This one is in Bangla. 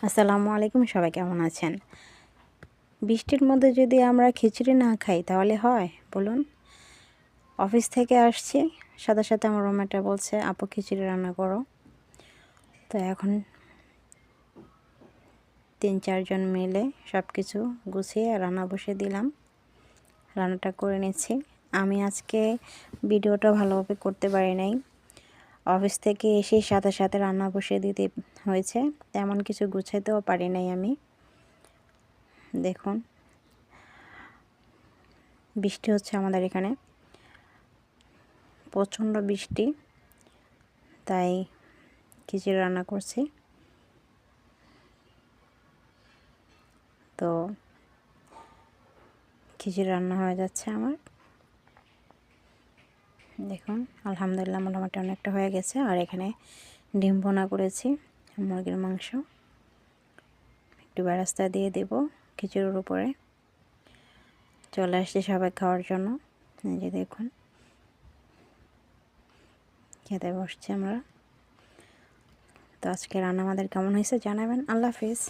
আসসালামু আলাইকুম, সবাই কেমন আছেন? বৃষ্টির মধ্যে যদি আমরা খিচুড়ি না খাই তাহলে হয় বলুন? অফিস থেকে আসছি, সাথে সাথে আমার রুমমেটটা বলছে আপু খিচুড়ি রান্না করো। তো এখন 3-4 জন মিলে সব কিছু গুছিয়ে রান্না বসিয়ে দিলাম। রান্নাটা করে নিচ্ছি। আমি আজকে ভিডিওটা ভালোভাবে করতে পারি নাই। অফিস থেকে এসে সাথে সাথে রান্না বসিয়ে দিতে হয়েছে, তেমন কিছু গুছাইতেও পারি নাই আমি। দেখুন, বৃষ্টি হচ্ছে আমাদের এখানে, প্রচণ্ড বৃষ্টি, তাই খিচুড়ি রান্না করছি। তো খিচুড়ি রান্না হয়ে যাচ্ছে আমার। দেখুন, আলহামদুলিল্লাহ মোটামুটি অনেকটা হয়ে গেছে। আর এখানে ডিম ভুনা করেছি, মুরগির মাংস একটু বেরেস্তা দিয়ে দেব খিচুড়ির উপরে। চলে আসছে সবাই খাওয়ার জন্য। এই যে দেখুন, খেতে বসছি আমরা। তো আজকে রান্না আমাদের কেমন হয়েছে জানাবেন। আল্লাহ হাফিজ।